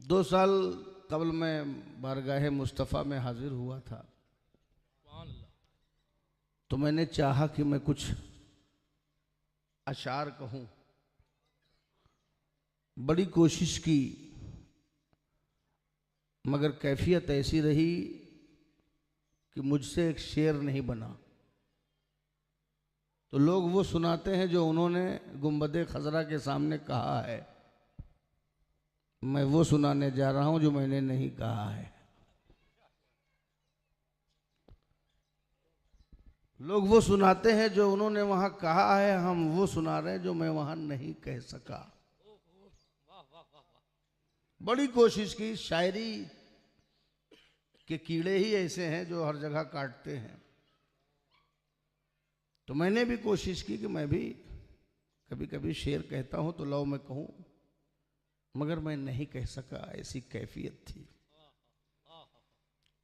2 साल कबल मैं बारगाह मुस्तफ़ा में हाजिर हुआ था, तो मैंने चाहा कि मैं कुछ अशार कहूं। बड़ी कोशिश की मगर कैफियत ऐसी रही कि मुझसे एक शेर नहीं बना। तो लोग वो सुनाते हैं जो उन्होंने गुंबद खजरा के सामने कहा है, मैं वो सुनाने जा रहा हूं जो मैंने नहीं कहा है। लोग वो सुनाते हैं जो उन्होंने वहां कहा है, हम वो सुना रहे हैं जो मैं वहां नहीं कह सका। बड़ी कोशिश की, शायरी के कीड़े ही ऐसे हैं जो हर जगह काटते हैं। तो मैंने भी कोशिश की कि मैं भी कभी कभी शेर कहता हूं तो लो मैं कहूं, मगर मैं नहीं कह सका, ऐसी कैफियत थी।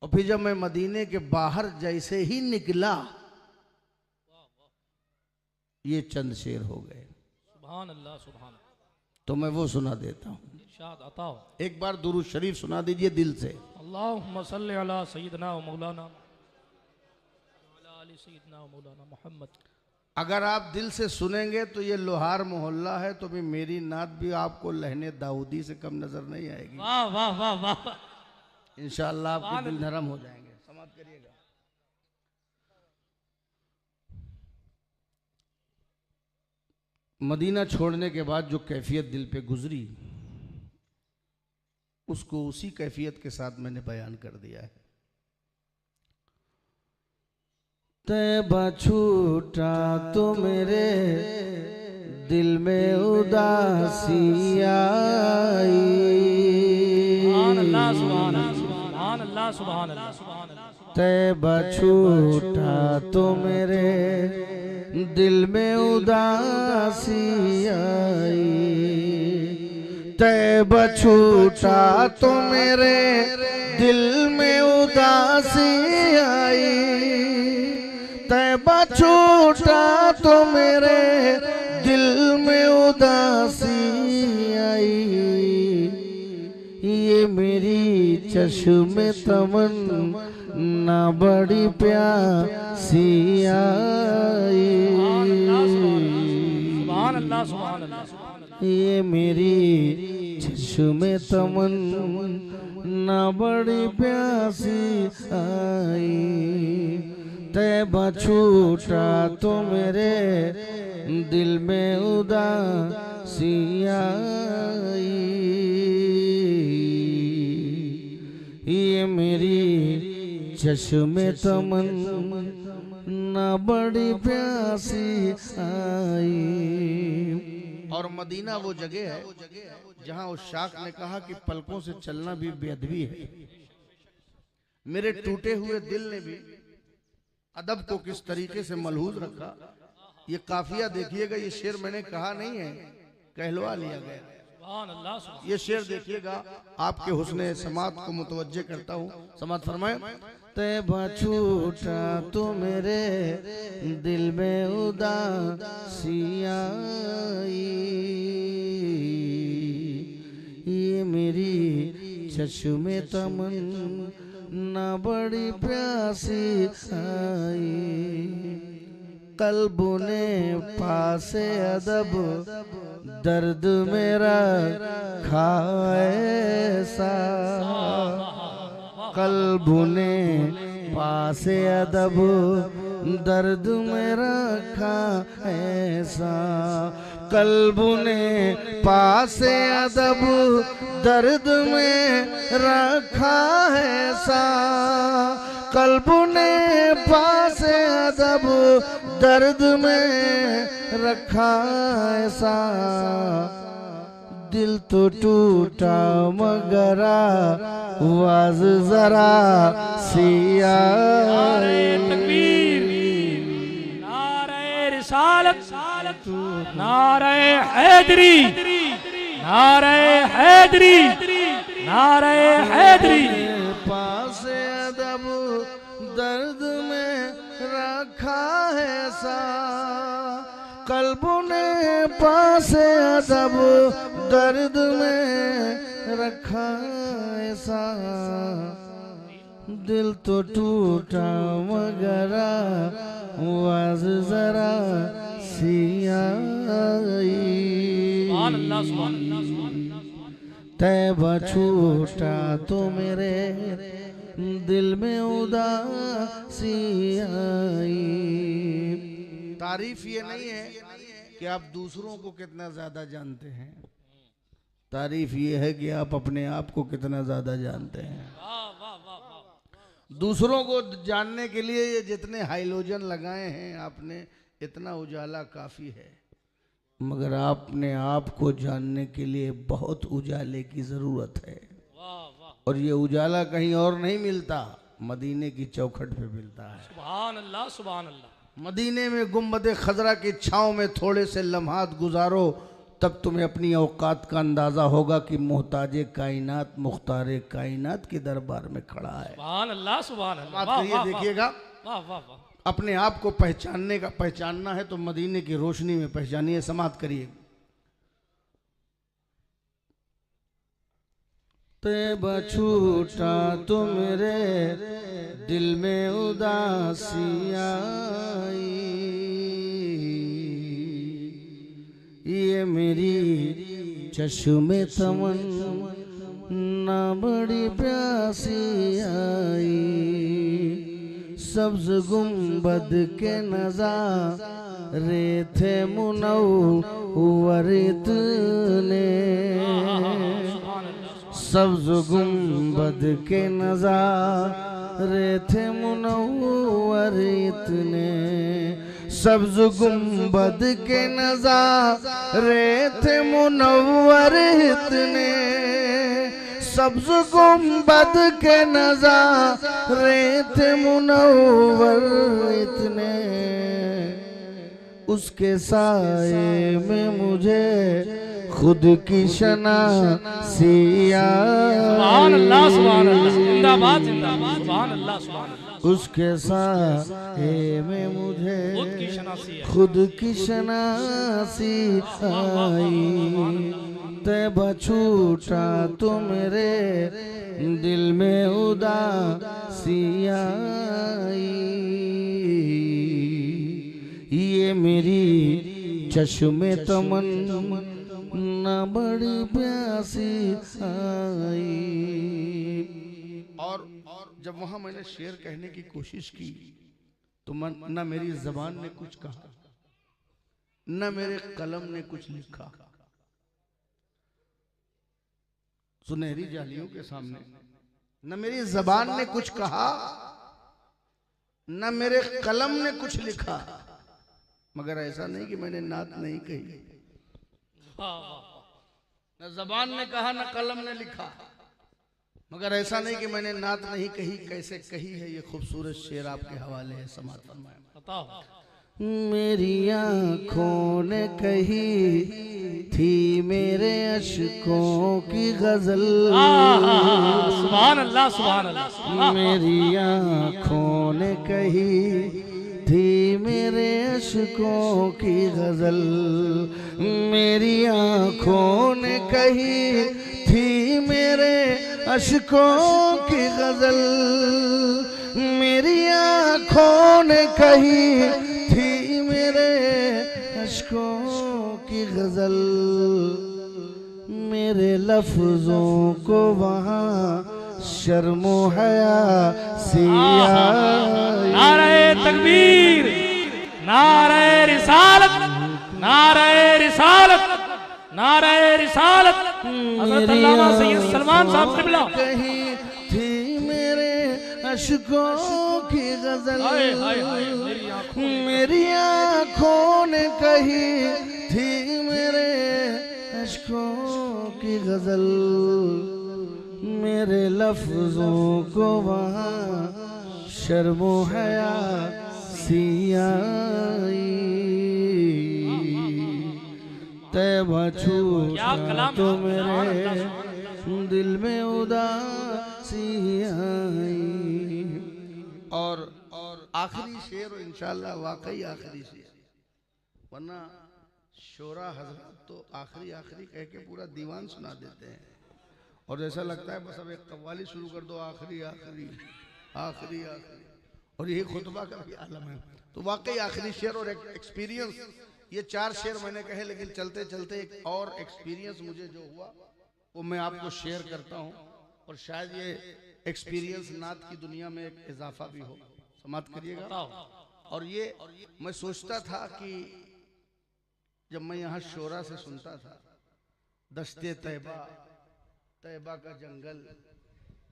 और फिर जब मैं मदीने के बाहर जैसे ही निकला, ये चंद शेर हो गए। सुभान अल्लाह सुभान अल्लाह। तो मैं वो सुना देता हूं। इरशाद अता हो। एक बार दुरूद शरीफ सुना दीजिए दिल से। अल्लाहुम्मा सल्ली अला सय्यिदना व मौलाना अला आलि सय्यिदना व मौलाना मुहम्मद। अगर आप दिल से सुनेंगे तो ये लोहार मोहल्ला है, तो भी मेरी नात भी आपको लहने दाऊदी से कम नजर नहीं आएगी। वाह वाह वाह वाह। इंशाअल्लाह आपके दिल नरम हो जाएंगे। समाप्त करिएगा। मदीना छोड़ने के बाद जो कैफियत दिल पे गुजरी, उसको उसी कैफियत के साथ मैंने बयान कर दिया है। तैबा छूटा तो मेरे दिल में उदासी आई। सुभान अल्लाह सुभान अल्लाह सुभान अल्लाह सुभान अल्लाह। तैबा छूटा तो मेरे दिल में उदासी आई। तैबा छूटा तो मेरे दिल में उदासी आई। तैबा छूटा तो मेरे दिल में उदासी आई। ये मेरी चश्मे तमन्ना बड़ी प्यासी आई। सुभान अल्लाह सुभान अल्लाह। ये मेरी चश्मे तमन्ना बड़ी प्यासी आई। तैबा छूटा तो मेरे दिल में उदासी आई। ये मेरी चश्मे तमन्ना बड़ी प्यासी आई। और मदीना वो जगह है जहां उस शाख ने कहा कि पलकों से चलना भी बेअदबी है। मेरे टूटे हुए दिल ने भी अदब को किस तरीके से मलहूज रखा। ये काफिया देखिएगा, ये शेर मैंने कहा नहीं है, कहलवा लिया गया। सुभान अल्लाह सुभान। ये शेर देखिएगा, आपके हुस्ने समात को मुतवज्जे करता हूँ। समात फरमाए। तैबा छूटा तो मेरे दिल में उदासी आई। ये मेरी चश्मे तमन्ना बड़ी प्यासी आई। कल्ब ने पासे अदब दर्द मेरा खाएसा। कल्ब ने पासे अदब दर्द मेरा खाएसा। कल्ब ने पासे अदब दर्द में रखा है सा। कल्ब ने पासे अदब दर्द में रखा है सा। दिल तो टूटा मगर आवाज जरा सिया। नारे तकबीर, नारे रिसालत, नारे हैदरी, नारे हैदरी, नारे हैदरी। पासे अदब दर्द में रखा है सा। कल्ब ने पासे अदब दर्द में रखा ऐसा, दिल तो टूटा मगर आवाज जरा सी आई। तैबा छूटा तो मेरे दिल में उदासी आई। तारीफ ये नहीं है कि आप दूसरों को कितना ज्यादा जानते हैं, तारीफ ये है कि आप अपने आप को कितना ज्यादा जानते हैं। दूसरों को जानने के लिए ये जितने हाइलोजन लगाए हैं आपने, इतना उजाला काफी है, मगर आपने आप को जानने के लिए बहुत उजाले की जरूरत है। और ये उजाला कहीं और नहीं मिलता, मदीने की चौखट पे मिलता है। सुभान अल्लाह, सुभान अल्लाह। मदीने में गुम्बद खजरा की छांव में थोड़े से लम्हात गुजारो, तब तुम्हें अपनी औकात का अंदाजा होगा कि मोहताजे कायनात मुख्तारे कायनात के दरबार में खड़ा है। सुभान अल्लाह, सुभान अल्लाह। बात करिए, देखिएगा। वाह वाह वाह। अपने आप को पहचानना है तो मदीने की रोशनी में पहचानिए। समाप्त करिए। तैबा छूटा तो मेरे दिल में उदासी आई। ये मेरी चश्मे तमन्ना बड़ी प्यासी आई। सब्ज गुंबद के नज़ारे थे मुनव्वर इतने, सब्ज गुंबद के नज़ारे थे मुनव्वर इतने, सब्ज गुंबद के नज़ारे थे मुनव्वर इतने, सब्ज गुंबद के नज़ारे थे मुनव्वर इतने। उसके साए में मुझे खुद की शनासी आई। सुभान अल्लाह, सुभान अल्लाह। जिंदाबाद, जिंदाबाद। सुभान अल्लाह, सुभान अल्लाह। उसके साए में मुझे खुद की शनासी आई। तैबा छूटा तो मेरे दिल में उदासी आई। ये मेरी चश्मे तमन्ना बड़ी प्यासी आई। और जब वहां मैंने शेर कहने की कोशिश की तो न मेरी जबान ने कुछ कहा, न मेरे कलम ने कुछ लिखा। सुनहरी जालियों के सामने न मेरी जबान ने कुछ कहा, न मेरे कलम ने कुछ लिखा। मगर ऐसा नहीं कि मैंने नात नहीं कही, न जबान ने कहा न कलम ने लिखा। मगर ऐसा नहीं कि मैंने नात नहीं कही। कैसे कही है ये खूबसूरत शेर आपके हवाले है, समात फरमाएं। मेरी आँखों ने कही थी मेरे अश्कों की गजल। सुभान अल्लाह, सुभान अल्लाह। मेरी आँखों ने कही थी मेरे अश्कों की गजल। मेरी आँखों ने कही थी मेरे अश्कों की गजल। मेरी आँखों ने कही थी मेरे अश्कों की गजल। मेरे लफ्जों को वहाँ शर्मो हया सी आई। नारे तकबीर, नारे रिसालत, नारे रिसालत, नारे रिसालत। हज़रत अल्लामा सैयद सलमान साहब क़िबला। कही थी मेरे अश्कों की गजल। मेरी आँखों ने कही थी मेरे अश्कों की गजल। मेरे लफ्जों को वहाँ शर्मो हया सी आई। तैबा छूटा तो मेरे दिल में उदासी आई। और आखिरी शेर इंशाल्लाह वाकई आखिरी शेर, वरना शोरा हजरत तो आखिरी आखिरी कह के पूरा दीवान सुना देते हैं। और ऐसा लगता है बस अब एक कव्वाली शुरू कर दो, आखिरी आखिरी आखिरी आखिरी, और यही खुतबा का भी आलम है। तो वाकई आखिरी शेर और एक्सपीरियंस, ये 4 शेर मैंने कहे, लेकिन चलते चलते एक और एक्सपीरियंस मुझे जो हुआ वो मैं आपको शेयर करता हूँ, और शायद ये एक्सपीरियंस नात की दुनिया में एक इजाफा भी हो। समाप्त करिएगा। और ये मैं सोचता था कि जब मैं यहाँ शोरा से सुनता था, दस्ते तैबा, तैबा का जंगल,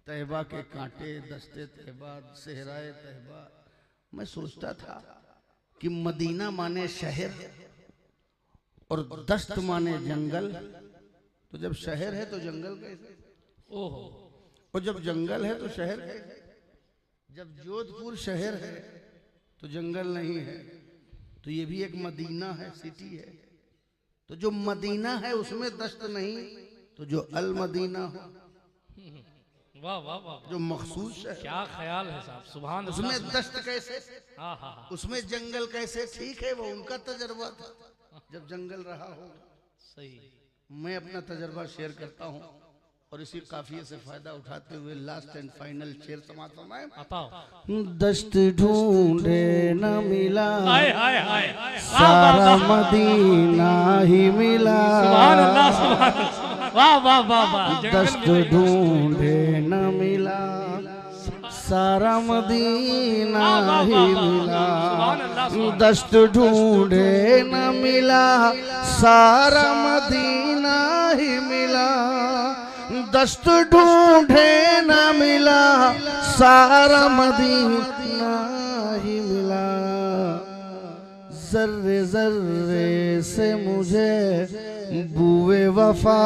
तैबा के कांटे, दस्ते तैबा, सहराए तैबा, मैं सोचता था कि मदीना माने शहर और दस्त माने जंगल। तो जब शहर है तो जंगल कैसे? ओहो। और जब जंगल है तो शहर कैसे? जब जोधपुर शहर है तो जंगल नहीं है, तो ये भी एक मदीना है, सिटी है। तो जो मदीना है उसमें दस्त नहीं, तो जो अल मदीना हो, वाह वाह वाह, जो मखसूस है, क्या ख्याल है साहब, सुभान उसमें अल्लाह। दस्त कैसे, उसमें जंगल कैसे? ठीक है, वो उनका तजर्बा था, जब जंगल रहा होगा। सही। मैं अपना तजर्बा शेयर करता हूँ, और इसी काफिये से फायदा उठाते हुए लास्ट एंड फाइनल शेर समाप्त फरमाएं। दस्त ढूंढे न मिला, हाय हाय हाय, सारा मदीना ही मिला। सुभान अल्लाह, सुभान अल्लाह, वाह वाह वाह वाह। दस्त ढूंढे न मिला, सारा मदीना ही मिला। दस्त ढूंढे न मिला, सारा मदीना ही मिला। दस्त ढूंढे न मिला, सारा मदीना ही मिला। जर्रे जर्रे से मुझे बुए वफा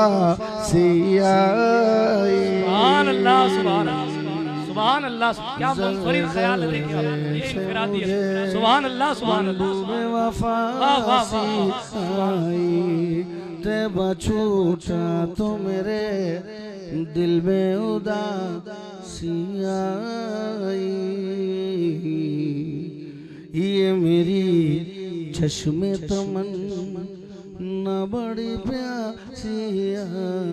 सी आई। सुभान अल्लाह, सुभान अल्लाह, सुभान अल्लाह, क्या मुनफरिद ख्याल है, देखिए इनफिरादी है। सुभान अल्लाह, सुभान अल्लाह, बुए वफा सी आई। तैबा छूटा तो मेरे दिल में उदासी आई। ये मेरी चश्मे तमन्ना बड़ी प्यासी आई।